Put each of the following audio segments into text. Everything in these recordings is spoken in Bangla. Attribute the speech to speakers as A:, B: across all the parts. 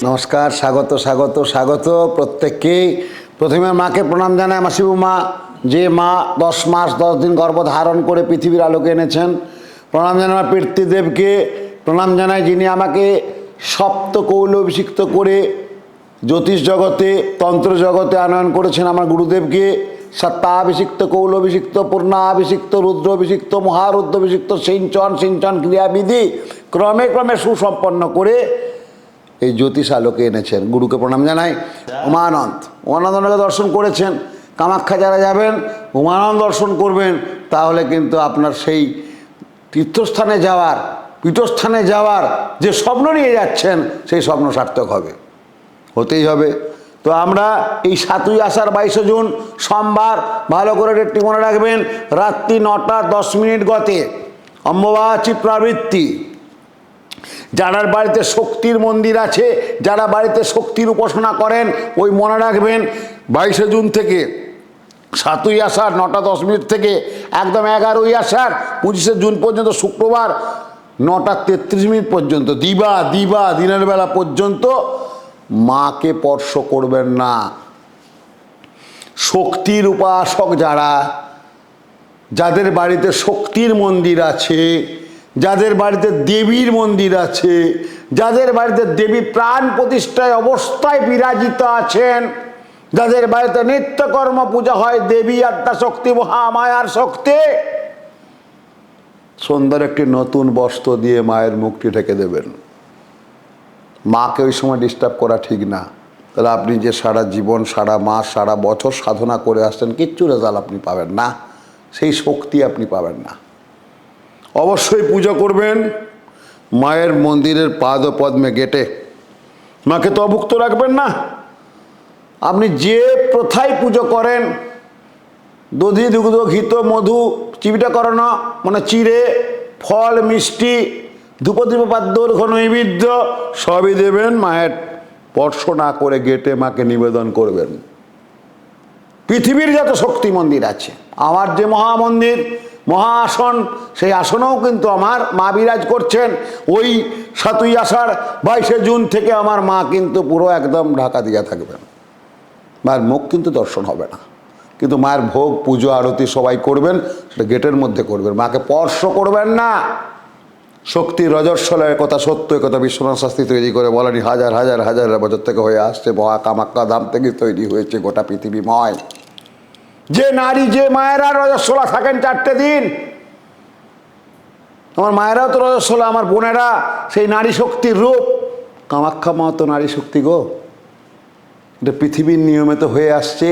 A: নমস্কার, স্বাগত স্বাগত স্বাগত প্রত্যেককেই। প্রথমে মাকে প্রণাম জানাই, আমার শিবু মা, যে মা 10 মাস 10 দিন গর্ভ ধারণ করে পৃথিবীর আলোকে এনেছেন। প্রণাম জানাই আমার পিতৃদেবকে, প্রণাম জানাই যিনি আমাকে সপ্ত কৌল অভিষিক্ত করে জ্যোতিষ জগতে তন্ত্র জগতে আনয়ন করেছেন আমার গুরুদেবকে। সত্তাভিষিক্ত কৌল অভিষিক্ত পূর্ণাভিষিক্ত রুদ্র অভিষিক্ত মহারুদ্র অভিষিক্ত সিঞ্চন সিঞ্চন ক্রিয়াবিধি ক্রমে ক্রমে সুসম্পন্ন করে এই জ্যোতিষ আলোকে এনেছেন। গুরুকে প্রণাম জানাই। উমানন্দকে দর্শন করেছেন। কামাখ্যা যারা যাবেন উমানন্দ দর্শন করবেন, তাহলে কিন্তু আপনার সেই তীর্থস্থানে যাওয়ার পীঠস্থানে যাওয়ার যে স্বপ্ন নিয়ে যাচ্ছেন সেই স্বপ্ন সার্থক হবে, হতেই হবে। তো আমরা এই 7ই আষাঢ় 22 জুন সোমবার, ভালো করে ডেটটি মনে রাখবেন, রাত্রি 9টা 10 মিনিট গতে অম্বুবাচী প্রবৃত্তি। যারা বাড়িতে শক্তির মন্দির আছে, যারা বাড়িতে শক্তির উপাসনা করেন, ওই মনে রাখবেন 22 জুন থেকে 7ই আষাঢ় 9টা 10 মিনিট থেকে একদম 11ই আষাঢ় 25 জুন পর্যন্ত শুক্রবার 9টা 33 মিনিট পর্যন্ত দিনের বেলা পর্যন্ত মাকে স্পর্শ করবেন না। শক্তির উপাসক যাদের বাড়িতে শক্তির মন্দির আছে, যাদের বাড়িতে দেবীর মন্দির আছে, যাদের বাড়িতে দেবী প্রাণ প্রতিষ্ঠায় অবস্থায় বিরাজিত আছেন, যাদের বাড়িতে নিত্যকর্ম পূজা হয় দেবী আদ্যা শক্তি মহামায়ার শক্তি, সুন্দর একটি নতুন বস্ত্র দিয়ে মায়ের মুখটি ঢেকে দেবেন। মাকে ওই সময় ডিস্টার্ব করা ঠিক না। তাহলে আপনি যে সারা জীবন, সারা মাস, সারা বছর সাধনা করে আসছেন, কিচ্ছু রেজাল্ট আপনি পাবেন না, সেই শক্তি আপনি পাবেন না। অবশ্যই পুজো করবেন মায়ের মন্দিরের পাদ পদ্মে গেটে। মাকে তো অভুক্ত রাখবেন না। আপনি যে প্রথায় পুজো করেন, দধি দুগ্ধ ঘিত মধু চিবিটা করানো, মানে চিড়ে ফল মিষ্টি ধূপদীপ পাদ্যর নৈবেদ্য সবই দেবেন, মায়ের স্পর্শ না করে গেটে মাকে নিবেদন করবেন। পৃথিবীর যত শক্তি মন্দির আছে, আমার যে মহামন্দির মহা আসন, সেই আসনেও কিন্তু আমার মা বিরাজ করছেন। ওই 7ই আষাঢ় 22 জুন থেকে আমার মা কিন্তু পুরো একদম ঢাকা দিয়ে থাকবেন। মায়ের মুখ কিন্তু দর্শন হবে না, কিন্তু মায়ের ভোগ পুজো আরতি সবাই করবেন, সেটা গেটের মধ্যে করবেন, মাকে স্পর্শ করবেন না। শক্তি রজস্বলের কথা সত্য, কথা বিশ্বনাথ শাস্ত্রী তৈরি করে বলেনি, হাজার হাজার হাজার বছর থেকে হয়ে আসছে। মহা কামাখ্যা ধাম থেকে তৈরি হয়েছে গোটা পৃথিবীময়। যে নারী, যে মায়েরা রজস্বলা থাকেন 4টে দিন, আমার মায়েরাও তো রজস্বলা, আমার বোনেরা সেই নারী শক্তির রূপ। কামাখ্যা মা তো নারী শক্তি গো, এটা পৃথিবীর নিয়মে তো হয়ে আসছে।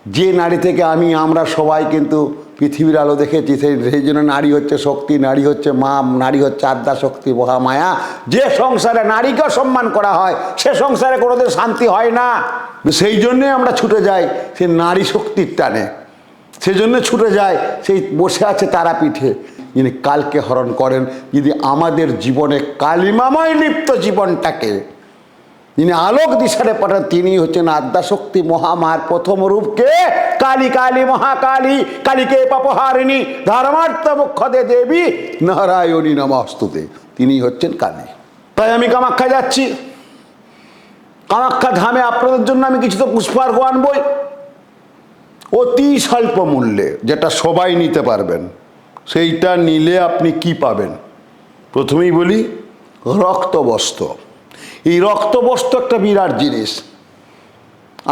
A: যে নারী থেকে আমরা সবাই কিন্তু পৃথিবীর আলো দেখেছি, সেই জন্য নারী হচ্ছে শক্তি, নারী হচ্ছে মা, নারী হচ্ছে আদ্যা শক্তি মহামায়া। যে সংসারে নারীকে সম্মান করা হয়, সে সংসারে কোনোদিন শান্তি হয় না। সেই জন্যে আমরা ছুটে যাই সেই নারী শক্তির টানে, সেই জন্য ছুটে যায় সেই বসে আছে তারাপীঠে, যিনি কালকে হরণ করেন। যদি আমাদের জীবনে কালিমাময় লিপ্ত জীবনটাকে যিনি আলোক দিশারে পাঠান, তিনি হচ্ছেন আদ্যাশক্তি মহামার প্রথম রূপকে কালী কালী মহাকালী কালীকে পাপহারিণী ধর্মার্থ মুখ্যদে দেবী নারায়ণী নমস্তুতে, তিনি হচ্ছেন কালী। তাই আমি কামাখ্যা যাচ্ছি। কামাখ্যা ধামে আপনাদের জন্য আমি কিছু তো পুষ্পার্ঘ আনবই, অতি স্বল্প মূল্যে, যেটা সবাই নিতে পারবেন। সেইটা নিলে আপনি কি পাবেন? প্রথমেই বলি রক্তবস্ত্র। এই রক্তবস্ত্র একটা বিরাট জিনিস।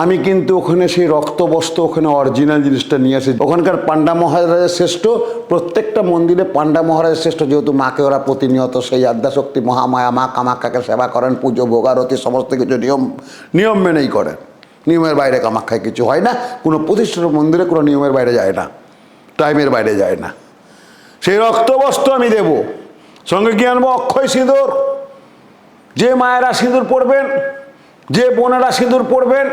A: আমি কিন্তু ওখানে সেই রক্তবস্ত্র, ওখানে অরিজিনাল জিনিসটা নিয়ে আসি। ওখানকার পাণ্ডা মহারাজের শ্রেষ্ঠ, প্রত্যেকটা মন্দিরে পাণ্ডা মহারাজের শ্রেষ্ঠ, যেহেতু মাকে ওরা প্রতিনিয়ত সেই আদ্যাশক্তি মহামায়া মা কামাখ্যাকে সেবা করেন, পুজো ভোগারতি সমস্ত কিছু নিয়ম মেনেই করেন। নিয়মের বাইরে কামাখ্যায় কিছু হয় না, কোনো প্রতিষ্ঠিত মন্দিরে কোনো নিয়মের বাইরে যায় না, টাইমের বাইরে যায় না। সেই রক্তবস্ত্র আমি দেব, সঙ্গে কি আনবো? অক্ষয় সিঁদুর। যে মায়েরা সিঁদুর পরবেন, যে বোনেরা সিঁদুর পরবেন,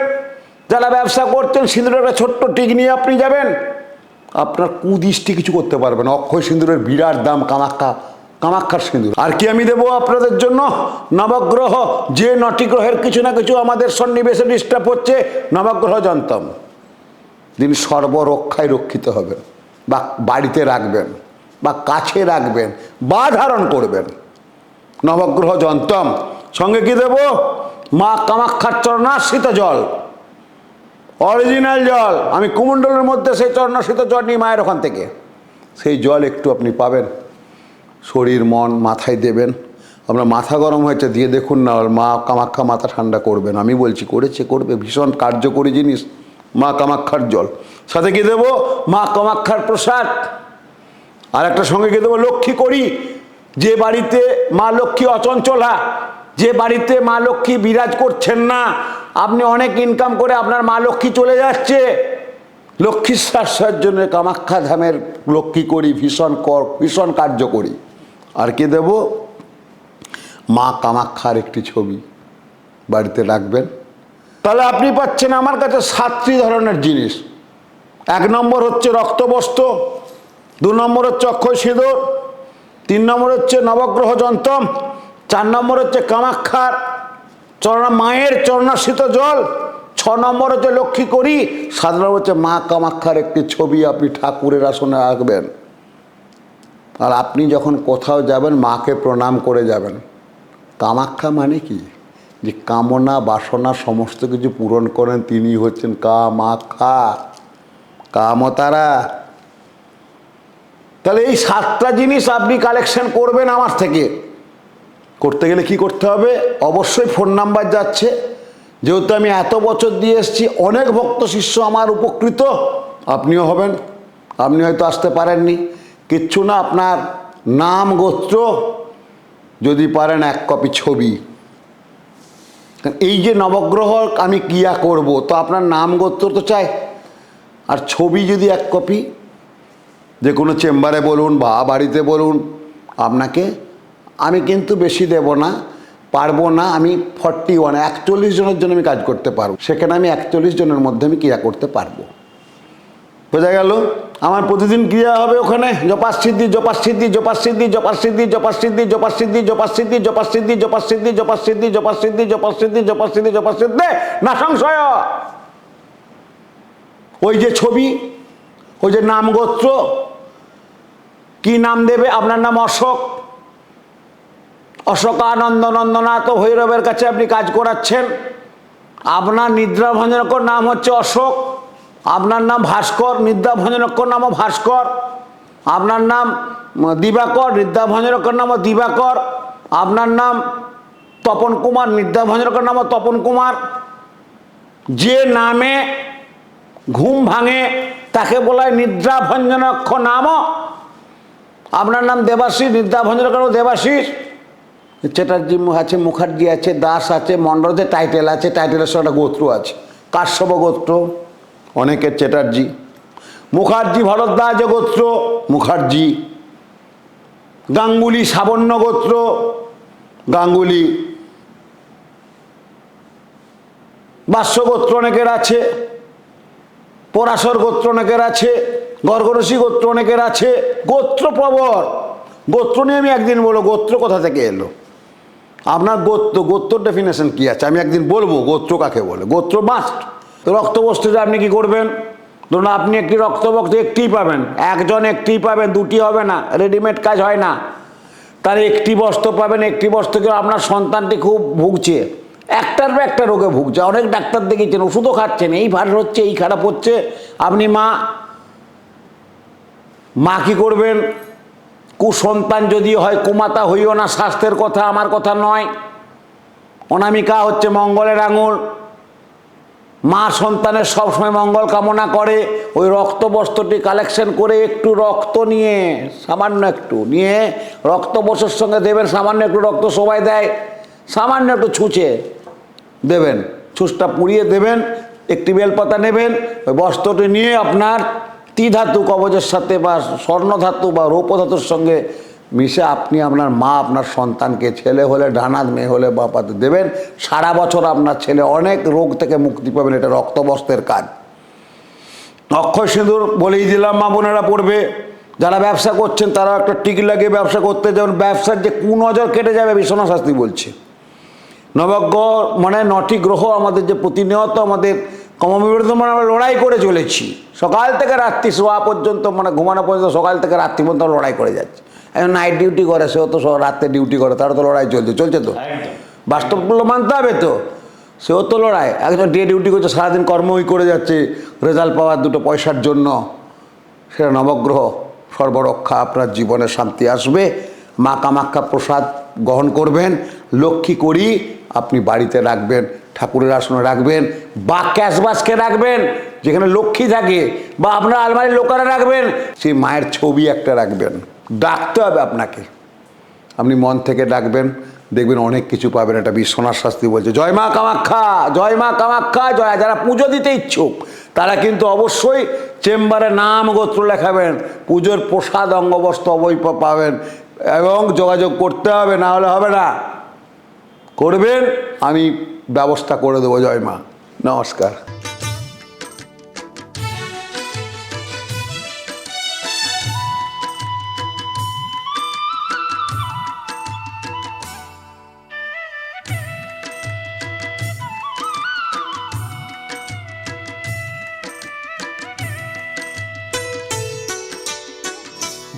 A: যারা ব্যবসা করছেন, সিঁদুরের একটা ছোট্ট টিক নিয়ে আপনি যাবেন, আপনার কুদৃষ্টি কিছু করতে পারবেন। অক্ষয় সিঁদুরের বিরাট দাম, কামাখ্যার সিঁদুর। আর কি আমি দেবো আপনাদের জন্য? নবগ্রহ, যে 9টি গ্রহের কিছু না কিছু আমাদের সন্নিবেশে ডিস্টার্ব হচ্ছে, নবগ্রহ যন্ত্রম, যিনি সর্বরক্ষায় রক্ষিত হবেন, বা বাড়িতে রাখবেন, বা কাছে রাখবেন, বা ধারণ করবেন। নবগ্রহ যন্ত্রম। সঙ্গে কি দেব? মা কামাখ্যার চরণাশ্রিত জল, অরিজিনাল জল। আমি কুমণ্ডলের মধ্যে সেই চরণাশ্রিত জল নিই মায়ের ওখান থেকে। সেই জল একটু আপনি পাবেন, শরীর মন মাথায় দেবেন। আপনার মাথা গরম হয়েছে, দিয়ে দেখুন না, মা কামাখ্যা মাথা ঠান্ডা করবেন। আমি বলছি করবে, ভীষণ কার্যকরী জিনিস মা কামাখ্যার জল। সাথে কি দেবো? মা কামাখ্যার প্রসাদ। আর একটা সঙ্গে কি দেবো? লক্ষ্মী করি। যে বাড়িতে মা লক্ষ্মী অচঞ্চলা, যে বাড়িতে মা লক্ষ্মী বিরাজ করছেন না, আপনি অনেক ইনকাম করে আপনার মা লক্ষ্মী চলে যাচ্ছে, লক্ষ্মীর সাশ্রয়ের জন্য কামাখ্যা ধামের লক্ষ্মী করি ভীষণ কার্যকরী। আর কি দেব? মা কামাখ্যার একটি ছবি বাড়িতে রাখবেন। তাহলে আপনি পাচ্ছেন আমার কাছে 7টি ধরনের জিনিস। 1 নম্বর হচ্ছে রক্তবস্ত্র, 2 নম্বর হচ্ছে অক্ষয় সিঁদুর, 3 নম্বর হচ্ছে নবগ্রহ যন্ত্রম, 4 নম্বর হচ্ছে কামাখ্যার মায়ের চরণাশ্রিত জল, 6 নম্বর হচ্ছে লক্ষ্মী করি, 7 নম্বর হচ্ছে মা কামাখ্যার একটি ছবি আপনি ঠাকুরের আসনে রাখবেন। আর আপনি যখন কোথাও যাবেন মাকে প্রণাম করে যাবেন। কামাখ্যা মানে কি? যে কামনা বাসনা সমস্ত কিছু পূরণ করেন, তিনি হচ্ছেন কামাখ্যা, কামতারা। তাহলে এই 7টা জিনিস আপনি কালেকশন করবেন আমার থেকে। করতে গেলে কি করতে হবে? অবশ্যই ফোন নাম্বার যাচ্ছে, যেহেতু আমি এত বছর দিয়ে এসেছি, অনেক ভক্ত শিষ্য আমার উপকৃত, আপনিও হবেন। আপনি হয়তো আসতে পারেননি, কিচ্ছু না, আপনার নাম গোত্র, যদি পারেন 1 কপি ছবি। এই যে নবগ্রহ আমি ক্রিয়া করব, তো আপনার নাম গোত্র তো চাই, আর ছবি যদি 1 কপি, যে কোনো চেম্বারে বলুন বা বাড়িতে বলুন, আপনাকে আমি কিন্তু বেশি দেব না, পারবো না। আমি 41 জনের জন্য আমি কাজ করতে পারবো, সেখানে আমি 41 জনের মধ্যে আমি ক্রিয়া করতে পারবো। বোঝা গেল? আমার প্রতিদিন ক্রিয়া হবে ওখানে জপাসিদ্ধি জপাসিদ্ধি জপাসিদ্ধি জপাসিদ্ধি জপাসিদ্ধি জপাসিদ্ধি জপাসিদ্ধি জপাসিদ্ধি জপাসিদ্ধি জপাসিদ্ধি জপাসিদ্ধি জপাসিদ্ধি জপাসিদ্ধি জপাসিদ্ধি না সংশয়। ওই যে ছবি, ওই যে নাম গোত্র, কি নাম দেবে? আপনার নাম অশোক, অশোকানন্দ নন্দনাথ ভৈরবের কাছে আপনি কাজ করাচ্ছেন। আপনার নিদ্রা ভঞ্জনকর নাম হচ্ছে অশোক, আপনার নাম ভাস্কর, নিদ্রা ভঞ্জনকর নামও ভাস্কর, আপনার নাম দিবাকর, নিদ্রা ভঞ্জনকর নামও দিবাকর, আপনার নাম তপন কুমার, নিদ্রা ভঞ্জনকর নামও তপন কুমার। যে নামে ঘুম ভাঙে তাকে বলা হয় নিদ্রা ভঞ্জনক্ষ নামও। আপনার নাম দেবাশিস, নিদ্রা ভঞ্জনকর দেবাশিস। চ্যাটার্জি আছে, মুখার্জি আছে, দাস আছে, মণ্ডলদের টাইটেল আছে, টাইটেলের সঙ্গে একটা গোত্র আছে, কাশ্যপ গোত্র, অনেকের চ্যাটার্জি। মুখার্জি ভরদ্বাজ গোত্র, মুখার্জি। গাঙ্গুলি সাবন্য গোত্র, গাঙ্গুলি। বাস্য গোত্র অনেকের আছে, পরাশর গোত্র অনেকের আছে, গর্গরসী গোত্র অনেকের আছে। গোত্র প্রবর, গোত্র নিয়ে আমি একদিন বলবো গোত্র কোথা থেকে এলো। আপনার গোত্র ডেফিনেশন কি আছে আমি একদিন বলবো, গোত্র কাকে বলে। গোত্র মাস্ট। তো রক্তবস্ত্রটা আপনি কি করবেন? ধরুন আপনি একটি রক্তবস্ত্র একটিই পাবেন, একজন একটিই পাবেন, 2টি হবে না, রেডিমেড কাজ হয় না। তার একটি বস্ত্র পাবেন, একটি বস্ত্রকে আপনার সন্তানটি খুব ভুগছে, একটার পর একটা রোগে ভুগছে, অনেক ডাক্তার দেখিয়েছেন, ওষুধও খাচ্ছেন, এই ভার হচ্ছে, এই খারাপ হচ্ছে। আপনি মা কি করবেন? কুসন্তান যদি হয়, কুমাতা হইও না, স্বাস্থ্যের কথা, আমার কথা নয়। অনামিকা হচ্ছে মঙ্গলের আঙুল। মা সন্তানের সবসময় মঙ্গল কামনা করে। ওই রক্ত বস্ত্রটি কালেকশন করে একটু রক্ত নিয়ে, সামান্য একটু নিয়ে রক্ত বস্ত্রের সঙ্গে দেবেন। সামান্য একটু রক্ত সবাই দেয়, সামান্য একটু ছুঁচে দেবেন, ছুঁচটা পুড়িয়ে দেবেন। একটি বেলপাতা নেবেন, ওই বস্ত্রটি নিয়ে আপনার ত্রিধাতু কবচের সাথে বা স্বর্ণধাতু বা রৌপ্যধাতুর সঙ্গে মিশে আপনি আপনার মা আপনার সন্তানকে, ছেলে হলে ডানাত, মেয়ে হলে বাপাতে দেবেন। সারা বছর আপনার ছেলে অনেক রোগ থেকে মুক্তি পাবেন। এটা রক্তবস্ত্রের কাজ। অক্ষয় সিঁদুর বলেই দিলাম, মা বোনেরা পড়বে। যারা ব্যবসা করছেন তারা একটা টিক লাগিয়ে ব্যবসা করতে যাবেন, ব্যবসার যে কুনজর কেটে যাবে, বিশ্বনাথ শাস্ত্রী বলছে। নবগ্রহ মানে 9টি গ্রহ আমাদের যে প্রতিনিয়ত আমাদের কর্মবিরোধী মানে আমরা লড়াই করে চলেছি, সকাল থেকে রাত্রি শোয়া পর্যন্ত, মানে ঘুমানো পর্যন্ত, সকাল থেকে রাত্রি পর্যন্ত লড়াই করে যাচ্ছে। এখন নাইট ডিউটি করে, সেও তো রাত্রে ডিউটি করে, তারও তো লড়াই চলছে তো। বাস্তবগুলো মানতে হবে তো। সেও তো লড়াই। একজন ডে ডিউটি করছে, সারাদিন কর্মই করে যাচ্ছে রেজাল্ট পাওয়ার দুটো পয়সার জন্য, সেটা নবগ্রহ সর্বরক্ষা, আপনার জীবনে শান্তি আসবে। মা কামাখ্যা প্রসাদ গ্রহণ করবেন, লক্ষ্মী করি আপনি বাড়িতে রাখবেন, ঠাকুরের আসনে রাখবেন, বা ক্যাশবাস্কে রাখবেন যেখানে লক্ষ্মী থাকে, বা আপনার আলমারির লোকারে রাখবেন, সেই মায়ের ছবি একটা রাখবেন। ডাকতে হবে আপনাকে, আপনি মন থেকে ডাকবেন, দেখবেন অনেক কিছু পাবেন। এটা বিশ্বনাথ শাস্ত্রী বলছে। জয় মা কামাখ্যা, জয় মা কামাখ্যা জয়। যারা পুজো দিতে ইচ্ছুক তারা কিন্তু অবশ্যই চেম্বারে নাম গোত্র লেখাবেন, পুজোর প্রসাদ অঙ্গবস্ত্র অবৈ পাবেন, এবং যোগাযোগ করতে হবে, না হলে হবে না। করবেন, আমি ব্যবস্থা করে দেবো। জয় মা, নমস্কার।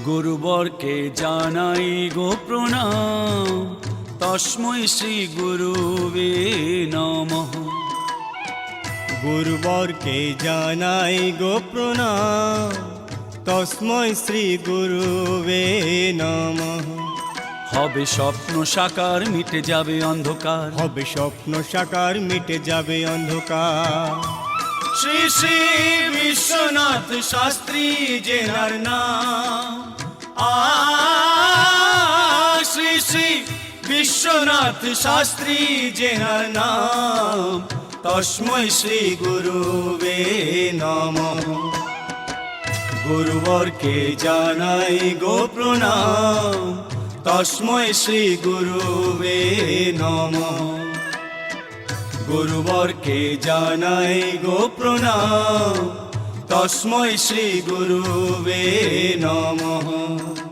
B: গুরুবরকে জানাই গো প্রণাম, তস্मै শ্রী গুরুবে নমঃ।
C: গুরুবরকে জানাই গো প্রণাম, তস্मै শ্রী গুরুবে নমঃ।
B: হবে স্বপ্ন সাকার, মিটে যাবে অন্ধকার,
C: হবে স্বপ্ন সাকার, মিটে যাবে অন্ধকার।
B: শ্রী শ্রী বিশ্বনাথ শাস্ত্রী জেনার নাম, শ্রী শ্রী বিশ্বনাথ শাস্ত্রী জেনার নাম, তস্मै শ্রী গুরুবে নমঃ। গুরুবরকে জানাই গো প্রণাম, তস্मै শ্রী গুরুবে নমঃ। গুরুবরকে জানাই গো প্রণাম, তস্मै শ্রী গুরুবে নমঃ।